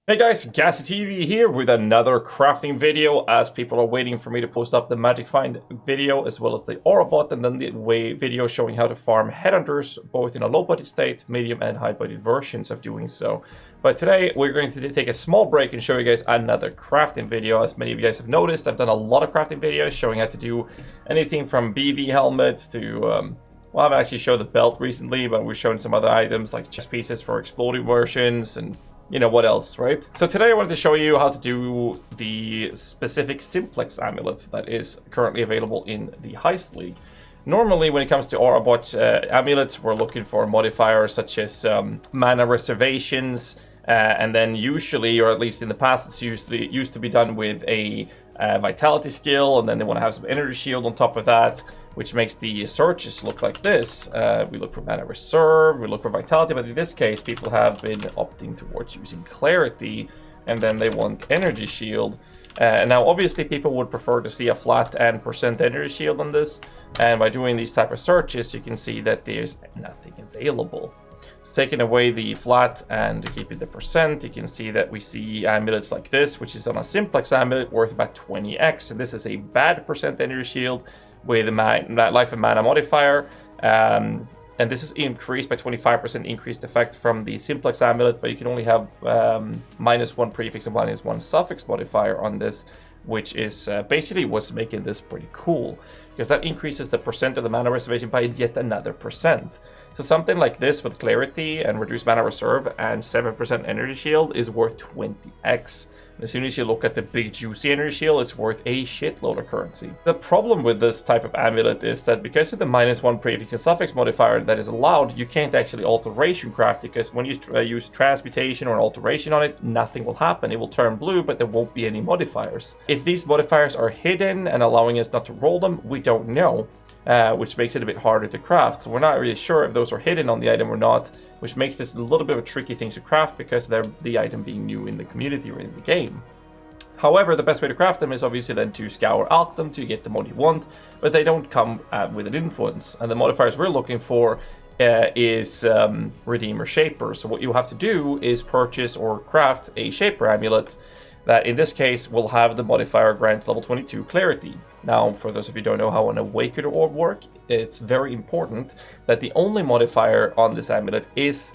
Hey guys, GHAZZY TV here with another crafting video as people are waiting for me to post up the Magic Find video as well as the Aura bot and then the video showing how to farm headhunters both in a low budget state, medium and high budget versions of doing so. But today we're going to take a small break and show you guys another crafting video. As many of you guys have noticed, I've done a lot of crafting videos showing how to do anything from BV helmets to well, I've actually showed the belt recently, but we've shown some other items like chest pieces for exploding versions and you know what else, right? So today I wanted to show you how to do the specific Simplex Amulet that is currently available in the Heist League. Normally, when it comes to Aura bot amulets, we're looking for modifiers such as mana reservations, and then usually, or at least in the past, it's used to be done with a vitality skill, and then they want to have some energy shield on top of that, which makes the searches look like this. We look for mana reserve, we look for vitality, but in this case, people have been opting towards using clarity, and then they want energy shield. And now, obviously, people would prefer to see a flat and percent energy shield on this, and by doing these type of searches, you can see that there's nothing available. So taking away the flat and keeping the percent, you can see that we see amulets like this, which is on a Simplex amulet worth about 20x, and this is a bad percent energy shield with a life and mana modifier, and this is increased by 25% increased effect from the Simplex amulet, but you can only have -1 prefix and -1 suffix modifier on this, which is basically what's making this pretty cool, because that increases the percent of the mana reservation by yet another percent. So something like this with clarity and reduced mana reserve and 7% energy shield is worth 20x. And as soon as you look at the big juicy energy shield, it's worth a shitload of currency. The problem with this type of amulet is that because of the -1 prefix and suffix modifier that is allowed, you can't actually alteration craft, because when you use transmutation or alteration on it, nothing will happen. It will turn blue, but there won't be any modifiers. If these modifiers are hidden and allowing us not to roll them, we don't know. Which makes it a bit harder to craft. So we're not really sure if those are hidden on the item or not, which makes this a little bit of a tricky thing to craft because they're the item being new in the community or in the game. However, the best way to craft them is obviously then to scour out them to get the mod you want, but they don't come with an influence. And the modifiers we're looking for is Redeemer Shaper. So what you have to do is purchase or craft a Shaper amulet that in this case will have the modifier grants level 22 clarity. Now, for those of you who don't know how an Awakener Orb works, it's very important that the only modifier on this amulet is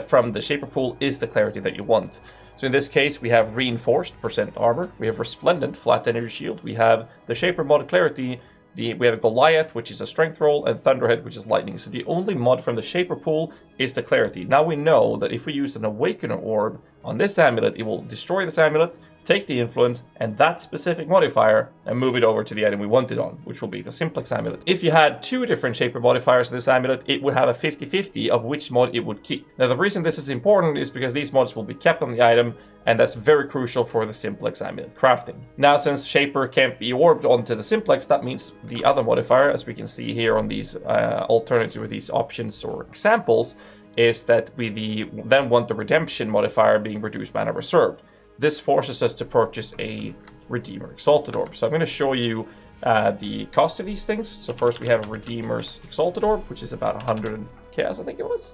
from the Shaper pool is the clarity that you want. So in this case, we have Reinforced percent armor, we have Resplendent flat energy shield, we have the Shaper mod clarity, we have Goliath, which is a strength roll, and Thunderhead, which is lightning. So the only mod from the Shaper pool is the clarity. Now we know that if we use an Awakener Orb on this amulet, it will destroy this amulet, take the influence and that specific modifier and move it over to the item we want it on, which will be the Simplex amulet. If you had two different Shaper modifiers in this amulet, it would have a 50-50 of which mod it would keep. Now the reason this is important is because these mods will be kept on the item, and that's very crucial for the Simplex amulet crafting. Now since Shaper can't be orbed onto the Simplex, that means the other modifier, as we can see here on these alternative with these options or examples, is that we then want the Redemption modifier being reduced mana reserved. This forces us to purchase a Redeemer Exalted Orb. So I'm going to show you the cost of these things. So first we have a Redeemer's Exalted Orb, which is about 100 chaos, I think it was.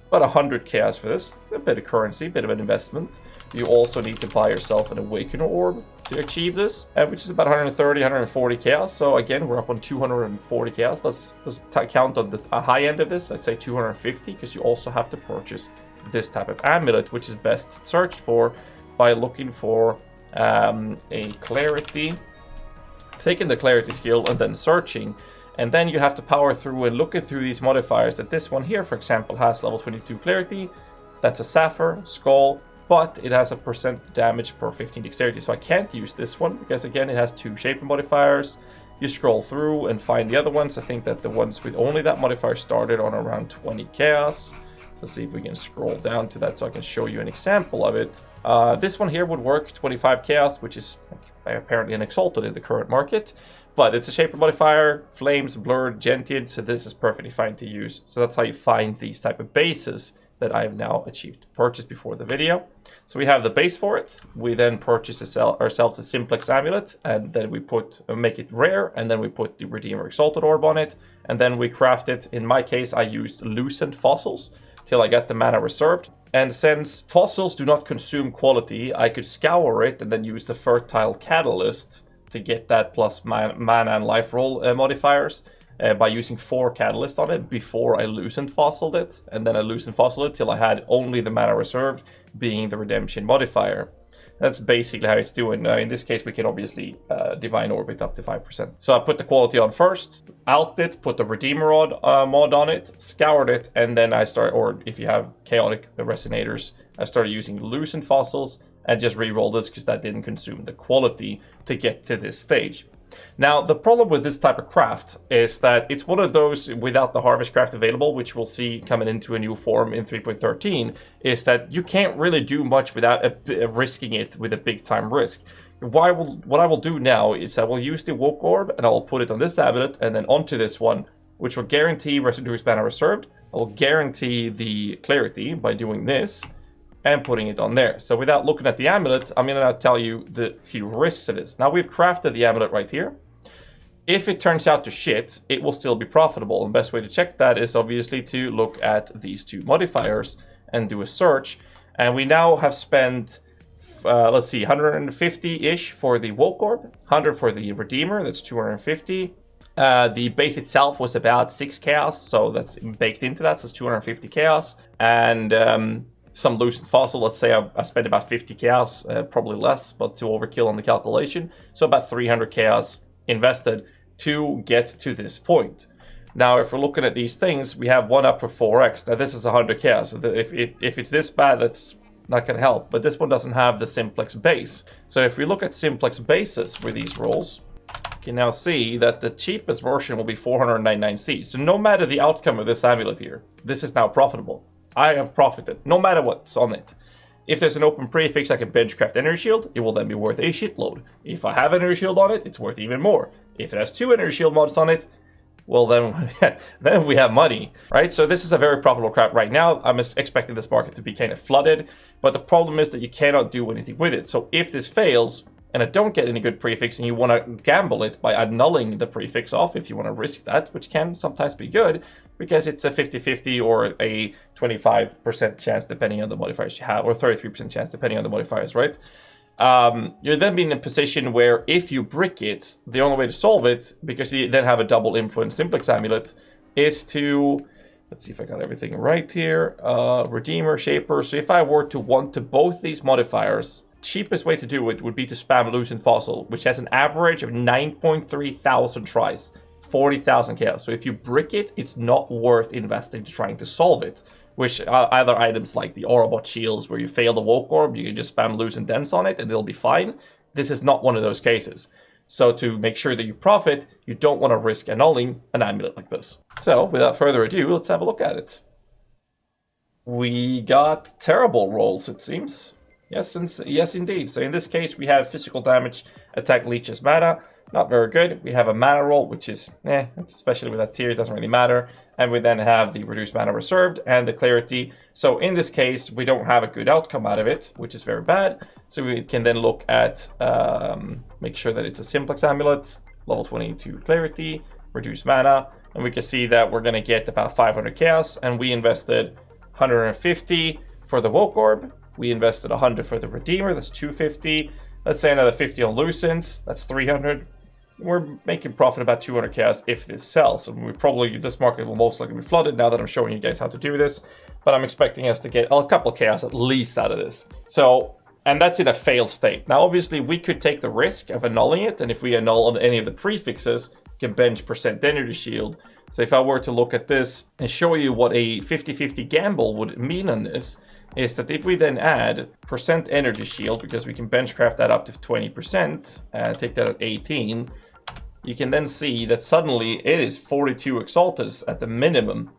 About 100 chaos for this. A bit of currency, a bit of an investment. You also need to buy yourself an Awakener Orb to achieve this, which is about 130, 140 chaos. So again, we're up on 240 chaos. Let's count on the high end of this. I'd say 250, because you also have to purchase this type of amulet, which is best searched for by looking for a clarity, taking the clarity skill and then searching. And then you have to power through and looking through these modifiers. That this one here, for example, has level 22 clarity. That's a Sapphire Skull, but it has a percent damage per 15 dexterity. So I can't use this one because again, it has two Shaper modifiers. You scroll through and find the other ones. I think that the ones with only that modifier started on around 20 chaos. So let's see if we can scroll down to that so I can show you an example of it. This one here would work 25 chaos, which is apparently an Exalted in the current market. But it's a Shaper modifier, Flames, Blurred, Gentian, so this is perfectly fine to use. So that's how you find these type of bases that I have now achieved to purchase before the video. So we have the base for it. We then purchase ourselves a Simplex Amulet, and then we make it rare, and then we put the Redeemer Exalted Orb on it, and then we craft it. In my case, I used Lucent Fossils till I got the mana reserved. And since fossils do not consume quality, I could scour it and then use the fertile catalyst to get that plus mana and life roll modifiers by using 4 catalysts on it before I loosened fossiled it. And then I loosened fossiled it till I had only the mana reserved, being the redemption modifier. That's basically how it's doing. In this case, we can obviously Divine Orbit up to 5%. So I put the quality on first, out it, put the Redeemer mod on it, scoured it, and then I start, or if you have Chaotic Resonators, I started using Loosened Fossils and just re-roll this because that didn't consume the quality to get to this stage. Now, the problem with this type of craft is that it's one of those without the harvest craft available, which we'll see coming into a new form in 3.13, is that you can't really do much without risking it with a big time risk. What I will do now is I will use the Woke Orb and I will put it on this amulet and then onto this one, which will guarantee Residue Mana Reserved. I will guarantee the Clarity by doing this and putting it on there. So without looking at the amulet, I'm going to now tell you the few risks of this. Now we've crafted the amulet right here. If it turns out to shit, it will still be profitable. And the best way to check that is obviously to look at these 2 modifiers and do a search. And we now have spent, let's see, 150-ish for the Woke Orb, 100 for the Redeemer, that's 250. The base itself was about 6 chaos, so that's baked into that, so it's 250 chaos. And some loosened fossil, let's say I spent about 50 chaos, probably less, but to overkill on the calculation. So about 300 chaos invested to get to this point. Now, if we're looking at these things, we have one up for 4x. Now, this is 100 chaos. So if it's this bad, that's not going to help. But this one doesn't have the Simplex base. So if we look at Simplex bases for these rolls, you can now see that the cheapest version will be 499C. So no matter the outcome of this amulet here, this is now profitable. I have profited, no matter what's on it. If there's an open prefix, I can benchcraft Energy Shield, it will then be worth a shitload. If I have Energy Shield on it, it's worth even more. If it has 2 Energy Shield mods on it, well then, then we have money, right? So this is a very profitable craft right now. I'm expecting this market to be kind of flooded, but the problem is that you cannot do anything with it. So if this fails, and I don't get any good prefix, and you want to gamble it by annulling the prefix off, if you want to risk that, which can sometimes be good, because it's a 50-50 or a 25% chance depending on the modifiers you have, or 33% chance depending on the modifiers, right? You're then being in a position where if you brick it, the only way to solve it, because you then have a double influence Simplex Amulet, is to, let's see if I got everything right here, Redeemer, Shaper. So if I were to want to both these modifiers, cheapest way to do it would be to spam Loosened Fossil, which has an average of 9.3 thousand tries, 40,000 chaos. So if you brick it, it's not worth investing to trying to solve it. Which other items like the Aurabot Shields, where you fail the Woke Orb, you can just spam Loosened Dents on it and it'll be fine. This is not one of those cases. So to make sure that you profit, you don't want to risk annulling an amulet like this. So without further ado, let's have a look at it. We got terrible rolls, it seems. Yes, indeed. So in this case, we have physical damage, attack leeches mana. Not very good. We have a mana roll, which is, especially with that tier, it doesn't really matter. And we then have the reduced mana reserved and the clarity. So in this case, we don't have a good outcome out of it, which is very bad. So we can then look at, make sure that it's a Simplex Amulet, level 22 clarity, reduced mana. And we can see that we're going to get about 500 chaos. And we invested 150 for the Woke Orb. We invested 100 for the Redeemer, that's 250. Let's say another 50 on Lucents, that's 300. We're making profit about 200 chaos if this sells. So this market will most likely be flooded now that I'm showing you guys how to do this. But I'm expecting us to get a couple chaos at least out of this. So, and that's in a fail state. Now, obviously, we could take the risk of annulling it. And if we annul on any of the prefixes, we can bench % Energy Shield. So if I were to look at this and show you what a 50-50 gamble would mean on this, is that if we then add % Energy Shield, because we can benchcraft that up to 20%, take that at 18, you can then see that suddenly it is 42 Exaltes at the minimum,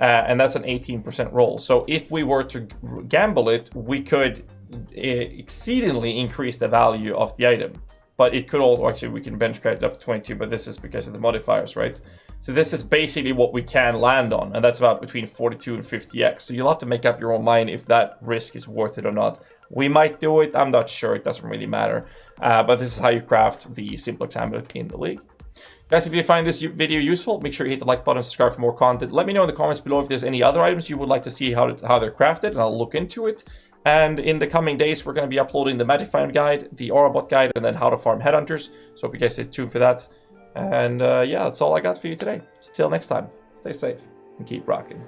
and that's an 18% roll. So if we were to gamble it, we could exceedingly increase the value of the item. But it could also, actually, we can benchcraft it up to 22, but this is because of the modifiers, right? So this is basically what we can land on, and that's about between 42 and 50x. So you'll have to make up your own mind if that risk is worth it or not. We might do it, I'm not sure, it doesn't really matter. But this is how you craft the Simplex Amulet in the league. Guys, if you find this video useful, make sure you hit the like button, subscribe for more content. Let me know in the comments below if there's any other items you would like to see how they're crafted, and I'll look into it. And in the coming days, we're going to be uploading the Magic Find guide, the Aurabot guide, and then how to farm headhunters. So hope you guys stay tuned for that. And yeah, that's all I got for you today. Till next time, stay safe and keep rocking.